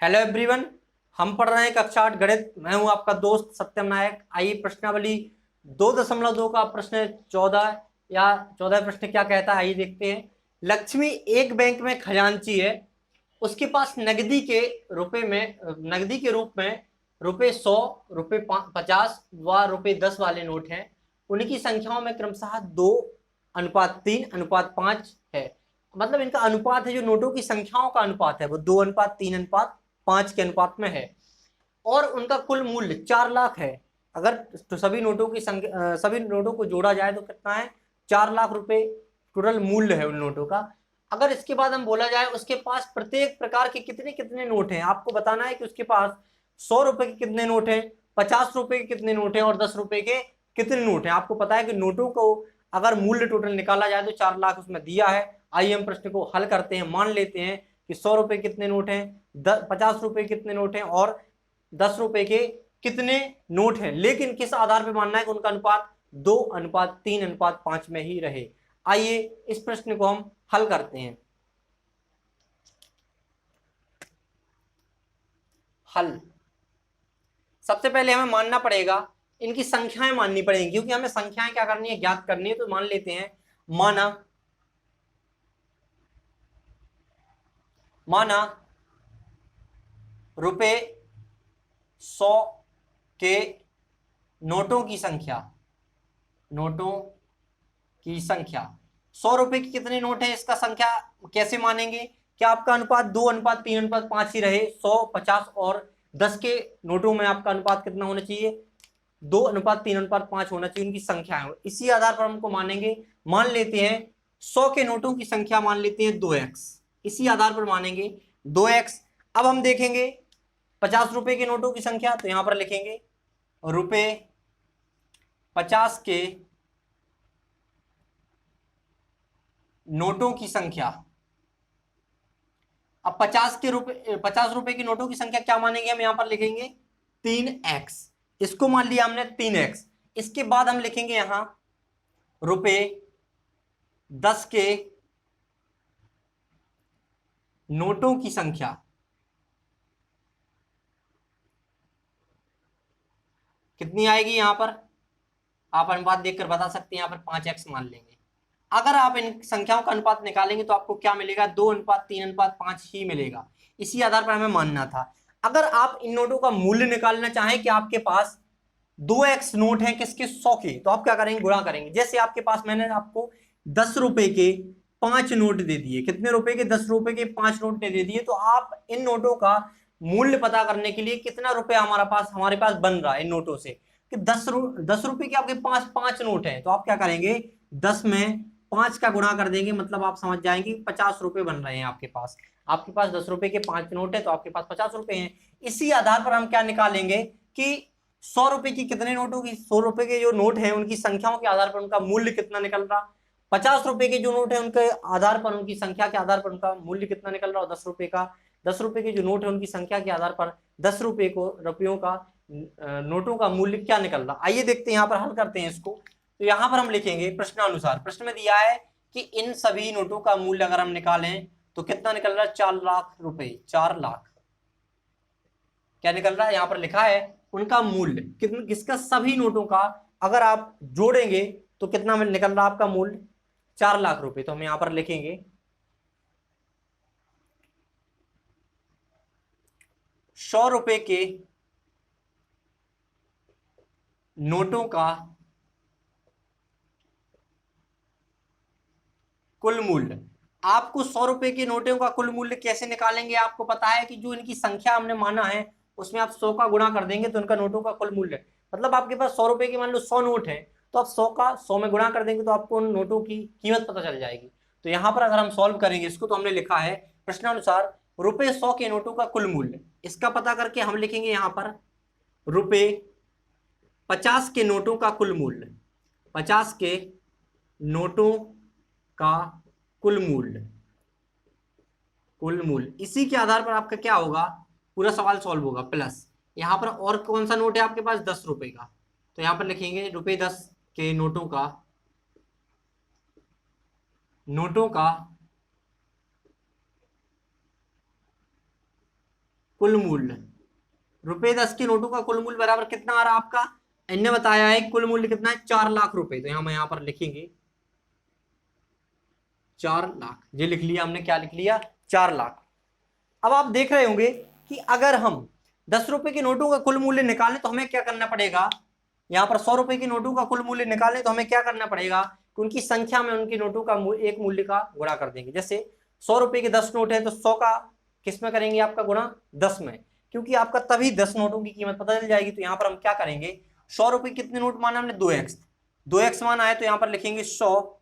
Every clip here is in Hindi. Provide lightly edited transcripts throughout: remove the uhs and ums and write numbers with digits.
Hello everyone. हम पढ़ रहे हैं कक्षा 8 गणित। मैं हूं आपका दोस्त सत्यम नायक। आइए प्रश्नावली 2.2 का प्रश्न 14 या 14 प्रश्न क्या कहता है, आइए देखते हैं। लक्ष्मी एक बैंक में खजांची है। उसके पास नकदी के रूप में रुपए 100, रुपए 50 व रुपए 10 वाले नोट हैं। उनकी संख्याओं में क्रमशः 2:3:5 है। मतलब इनका अनुपात है, जो नोटों की संख्याओं का अनुपात है वो 2:3:5 के अनुपात में है। और उनका कुल मूल्य 4 लाख है। अगर तो सभी नोटों को जोड़ा जाए तो कितना है? 4 लाख रुपए टोटल मूल्य है उन नोटों का। अगर इसके बाद हम बोला जाए उसके पास प्रत्येक प्रकार के कितने कितने नोट हैं, आपको बताना है कि उसके पास 100 रुपए के कितने नोट हैं, 50 रुपए के कितने नोट हैं और 10 रुपए के कितने नोट हैं। आपको पता है कि नोटों को अगर मूल्य टोटल निकाला जाए तो 4 लाख उसमें दिया है। आइए हम प्रश्न को हल करते हैं। मान लेते हैं कि 100 रुपए कितने नोट हैं, 50 रुपए कितने नोट हैं और 10 रुपए के कितने नोट हैं, लेकिन किस आधार पर मानना है कि उनका अनुपात 2:3:5 में ही रहे। आइए इस प्रश्न को हम हल करते हैं। हल सबसे पहले हमें मानना पड़ेगा, इनकी संख्याएं माननी पड़ेंगी, क्योंकि हमें संख्याएं क्या करनी है, ज्ञात करनी है। तो मान लेते हैं, माना रुपए 100 के नोटों की संख्या 100 रुपए की कितने नोट है, इसका संख्या कैसे मानेंगे? क्या आपका अनुपात 2:3:5 ही रहे? 100, 50 और 10 के नोटों में आपका अनुपात कितना होना चाहिए? 2:3:5 होना चाहिए उनकी संख्या है। इसी आधार पर हमको मानेंगे। मान लेते हैं 100 के नोटों की संख्या मान लेते हैं 2x। इसी आधार पर मानेंगे 2x। अब हम देखेंगे 50 रुपए के नोटों की संख्या, तो यहां पर लिखेंगे रुपए 50 के नोटों की संख्या। अब 50 रुपए की नोटों की संख्या क्या मानेंगे हम? यहां पर लिखेंगे 3x। इसको मान लिया हमने 3x। इसके बाद हम लिखेंगे यहां रुपए 10 के नोटों की संख्या। कितनी आएगी यहां पर? आप अनुपात देखकर बता सकते हैं। यहां पर 5x मान लेंगे। अगर आप इन संख्याओं का अनुपात निकालेंगे तो आपको क्या मिलेगा? 2:3:5 ही मिलेगा। इसी आधार पर हमें मानना था। अगर आप इन नोटों का मूल्य निकालना चाहें कि आपके पास 2x नोट है किसके? 100 के, तो आप क्या करेंगे? गुणा करेंगे। जैसे आपके पास मैंने आपको 10 रुपए के 5 नोट दे दिए। कितने रुपए के? 10 रुपए के 5 नोट दे दिए। तो आप इन नोटों का मूल्य पता करने के लिए कितना रुपया हमारे पास बन रहा है इन नोटों से, कि 10 रुपए के आपके पास 5 नोट है, तो आप क्या करेंगे? 10 में 5 का गुणा कर देंगे। मतलब आप समझ जाएंगे 50 रुपए बन रहे हैं आपके पास 10 रुपए के 5 नोट है, तो आपके पास 50 रुपए हैं। इसी आधार पर हम क्या निकालेंगे कि 100 रुपए की कितने नोटों की 100 रुपए के जो नोट है उनकी संख्याओं के आधार पर उनका मूल्य कितना निकल रहा। 50 रुपए के जो नोट है उनके आधार पर, उनकी संख्या के आधार पर उनका मूल्य कितना निकल रहा। और 10 रुपए के जो नोट है उनकी संख्या के आधार पर 10 रुपयों का नोटों का मूल्य क्या निकल रहा। आइए देखते हैं, यहाँ पर हल करते हैं इसको। तो यहाँ पर हम लिखेंगे प्रश्नानुसार। प्रश्न में दिया है कि इन सभी नोटों का मूल्य अगर हम निकालें तो कितना निकल रहा है? 4 लाख रुपए। 4 लाख क्या निकल रहा है? यहां पर लिखा है उनका मूल्य किसका? सभी नोटों का अगर आप जोड़ेंगे तो कितना में निकल रहा आपका मूल्य? 4 लाख रुपए। तो हम यहां पर लिखेंगे 100 रुपए के नोटों का कुल मूल्य। आपको 100 रुपए के नोटों का कुल मूल्य कैसे निकालेंगे? आपको पता है कि जो इनकी संख्या हमने माना है उसमें आप 100 का गुणा कर देंगे तो इनका नोटों का कुल मूल्य, मतलब आपके पास 100 रुपए के मान लो 100 नोट है, तो आप 100 का 100 में गुणा कर देंगे तो आपको उन नोटों की कीमत पता चल जाएगी। तो यहां पर अगर हम सॉल्व करेंगे इसको, तो हमने लिखा है प्रश्नानुसार रुपए 100 के नोटों का कुल मूल्य। इसका पता करके हम लिखेंगे यहां पर रुपए 50 के नोटों का कुल मूल्य। 50 के नोटों का कुल मूल्य इसी के आधार पर आपका क्या होगा, पूरा सवाल सॉल्व होगा। प्लस यहां पर और कौन सा नोट है आपके पास? 10 रुपए का, तो यहां पर लिखेंगे रुपए 10 के नोटों का कुल मूल्य, रुपए 10 के नोटों का कुल मूल्य बराबर कितना आ रहा है आपका, इनने बताया है कुल मूल्य कितना है 4 लाख रुपए। तो हम यहाँ पर लिखेंगे 4 लाख, ये लिख लिया हमने, क्या लिख लिया 4 लाख। अब आप देख रहे होंगे कि अगर हम 10 रुपए के नोटों का कुल मूल्य निकालें तो हमें क्या करना पड़ेगा, यहाँ पर 100 रुपए के नोटों का कुल मूल्य निकालें तो हमें क्या करना पड़ेगा कि उनकी संख्या में उनके नोटों का एक मूल्य का गुणा कर देंगे। जैसे 100 रुपए के 10 नोट है तो 100 का किस में करेंगे आपका गुणा, 10 में, क्योंकि आपका तभी 10 नोटों की कीमत पता चल जाएगी। तो यहाँ पर हम क्या करेंगे, 100 रुपए कितने नोट माना हमने 2x, 2x माना है तो यहाँ पर लिखेंगे 100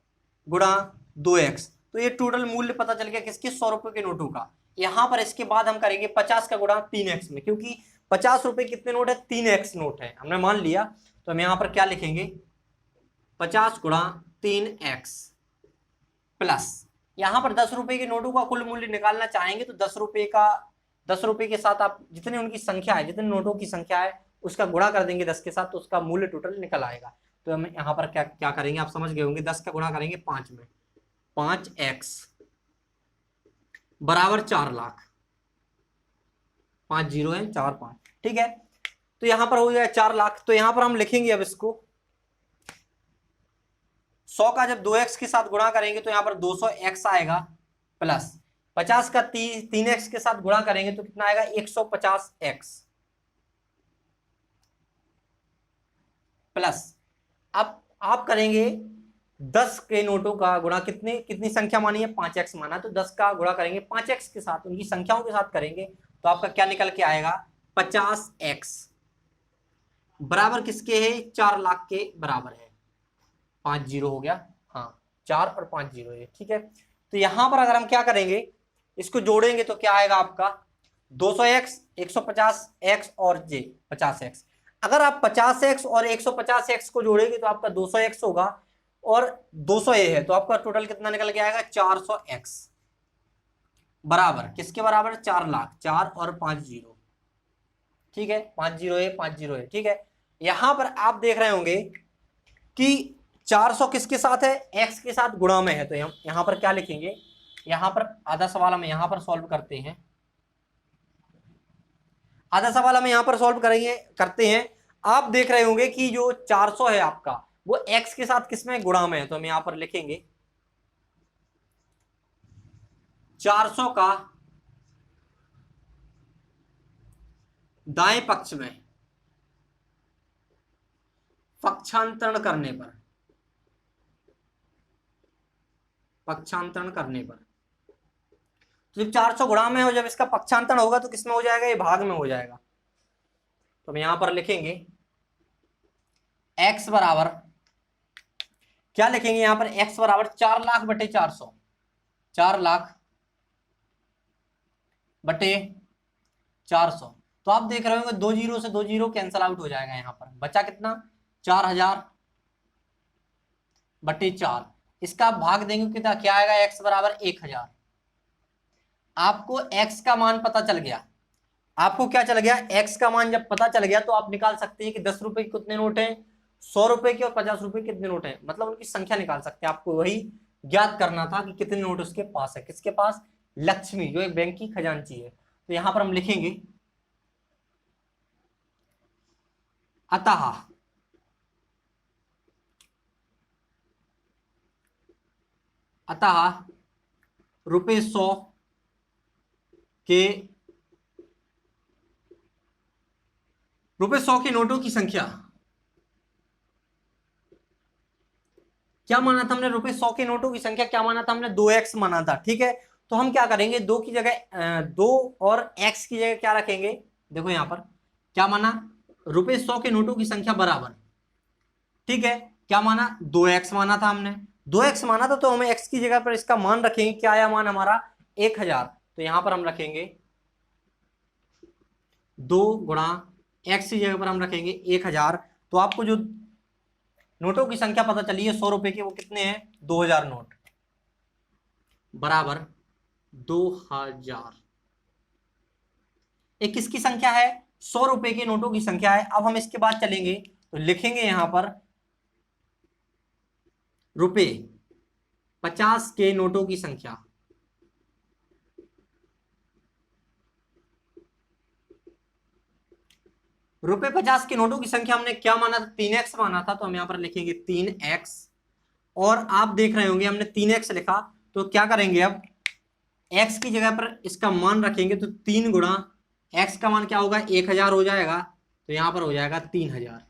गुणा 2x। तो ये टोटल मूल्य पता चल गया किसके, 100 रुपए के नोटों का। यहां पर इसके बाद हम करेंगे 50 का गुणा 3x में, क्योंकि 50 रुपए कितने नोट है, 3x नोट है, हमने मान लिया। तो हम यहां पर क्या लिखेंगे 50 गुणा 3x प्लस, यहां पर 10 रुपए के नोटों का कुल मूल्य निकालना चाहेंगे तो 10 रुपए के साथ आप जितने उनकी संख्या है, जितने नोटों की संख्या है उसका गुणा कर देंगे 10 के साथ, तो उसका मूल्य टोटल निकल आएगा। तो हम यहाँ पर क्या क्या करेंगे आप समझ गए होंगे, 10 का गुणा करेंगे 5 में, 5x बराबर 4 लाख, 5 जीरो है 4 5, ठीक है। तो यहां पर हो गया 4 लाख। तो यहां पर हम लिखेंगे अब इसको 100 का जब 2x के साथ गुणा करेंगे तो यहां पर 200x आएगा, प्लस 50 का 3x के साथ गुणा करेंगे तो कितना आएगा 150x, प्लस अब आप करेंगे 10 के नोटों का गुणा कितनी संख्या मानी है 5x माना, तो 10 का गुणा करेंगे 5x के साथ, उनकी संख्याओं के साथ करेंगे तो आपका क्या निकल के आएगा 50x बराबर किसके है, 4 लाख के बराबर है। 5 जीरो हो गया, हाँ 4 और 5 जीरो है, ठीक है। तो यहां पर अगर हम क्या करेंगे इसको जोड़ेंगे तो क्या आएगा आपका 200x 150x और j 50x। अगर आप 50x और 150x को जोड़ेंगे तो आपका 200x होगा और 200 ये है तो आपका टोटल कितना निकल के आएगा 400x बराबर किसके बराबर, 4 लाख, 4 और 5 जीरो, ठीक है, 5 जीरो है 5 जीरो है, ठीक है। यहां पर आप देख रहे होंगे कि 400 किसके साथ है, x के साथ गुणा में है, तो यहां पर क्या लिखेंगे, यहां पर आधा सवाल हम यहां पर सॉल्व करते हैं, आधा सवाल हम यहां पर सॉल्व करते हैं। आप देख रहे होंगे कि जो 400 है आपका वो x के साथ किसमें गुणा में है, तो हम यहां पर लिखेंगे 400 का दाएं पक्ष में पक्षांतरण करने पर, तो जब 400 गुणा में हो, जब इसका पक्षांतरण होगा तो किसमें हो जाएगा, ये भाग में हो जाएगा। तो हम यहां पर लिखेंगे x बराबर क्या लिखेंगे, यहां पर x बराबर 4 लाख बटे 400, 4 लाख बटे 400। तो आप देख रहे होंगे 2 जीरो से 2 जीरो कैंसल आउट हो जाएगा, यहां पर बचा कितना 4000 बटे 4, इसका भाग देंगे कितना, क्या आएगा x बराबर 1000। आपको x का मान पता चल गया, आपको क्या चल गया, x का मान जब पता चल गया तो आप निकाल सकते हैं कि 10 रुपए के कितने नोट हैं, 100 रुपए के और 50 रुपए के कितने नोट हैं, मतलब उनकी संख्या निकाल सकते हैं। आपको वही ज्ञात करना था कि कितने नोट उसके पास है, किसके पास, लक्ष्मी जो एक बैंक की खजांची है। तो यहां पर हम लिखेंगे अतः रुपए 100 के नोटों की संख्या, क्या माना था हमने, रुपए 100 के नोटों की संख्या क्या माना था हमने, 2x माना था, ठीक है। तो हम क्या करेंगे, 2 की जगह 2 और x की जगह क्या रखेंगे, देखो यहां पर क्या माना, रुपए 100 के नोटों की संख्या बराबर, ठीक है, क्या माना 2x माना था हमने, 2x माना था तो हमें x की जगह पर इसका मान रखेंगे, क्या आया मान हमारा 1000। तो यहां पर हम रखेंगे 2 गुणा x की जगह पर हम रखेंगे 1000। तो आपको जो नोटों की संख्या पता चली है 100 रुपए के, वो कितने हैं 2000 नोट बराबर 2000। एक किसकी संख्या है, 100 रुपए के नोटों की संख्या है। अब हम इसके बाद चलेंगे तो लिखेंगे यहां पर रुपए 50 के नोटों की संख्या, ₹50 के नोटों की संख्या हमने क्या माना था, 3x माना था, तो हम यहाँ पर लिखेंगे 3x। और आप देख रहे होंगे हमने 3x लिखा, तो क्या करेंगे अब x की जगह पर इसका मान रखेंगे, तो 3 गुणा x का मान क्या होगा, 1000 हो जाएगा, तो यहाँ पर हो जाएगा 3000।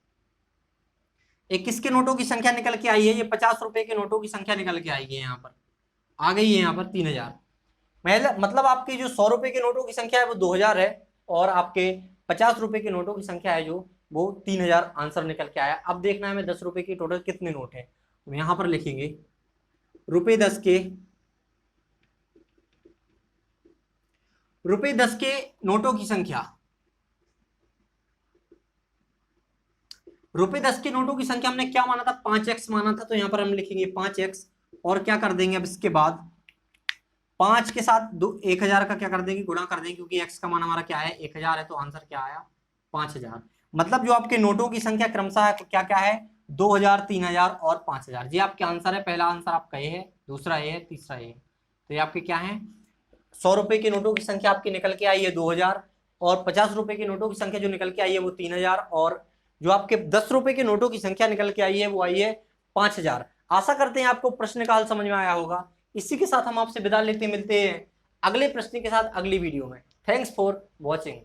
एक किसके नोटों की संख्या निकल के आई है, ये 50 रुपए के नोटों की संख्या निकल के आई है, यहाँ पर आ गई है, यहाँ पर 3000। मतलब आपके जो 100 रुपए के नोटों की संख्या है वो 2000 है, और आपके 50 रुपए के नोटों की संख्या है जो वो 3000 आंसर निकल के आया। अब देखना है हमें 10 रुपए के टोटल कितने नोट हैं, तो यहां पर लिखेंगे रुपए 10 के नोटों की संख्या, ₹10 के नोटों की संख्या हमने क्या माना था, 5x माना था, तो यहां पर हम लिखेंगे 5x। और क्या कर देंगे अब इसके बाद 5 के साथ 1000 का क्या कर देंगे, गुणा कर देंगे, क्योंकि x का मान हमारा क्या है 1000 है, तो आंसर क्या आया 5000। मतलब जो आपके नोटों की संख्या क्रमशः है क्या क्या है, 2000, 3000 और 5000। ये आपके आंसर है, पहला आंसर आपका ये है, दूसरा ये है, तीसरा ये है। तो ये आपके क्या है, 100 रुपए के नोटों की संख्या आपकी निकल के आई है 2000, और 50 रुपए के नोटों की संख्या जो निकल के आई है वो 3000, और जो आपके 10 रुपए के नोटों की संख्या निकल के आई है वो आई है 5000। आशा करते हैं आपको प्रश्न का हल समझ में आया होगा। इसी के साथ हम आपसे विदा लेते मिलते हैं अगले प्रश्न के साथ अगली वीडियो में। Thanks for watching.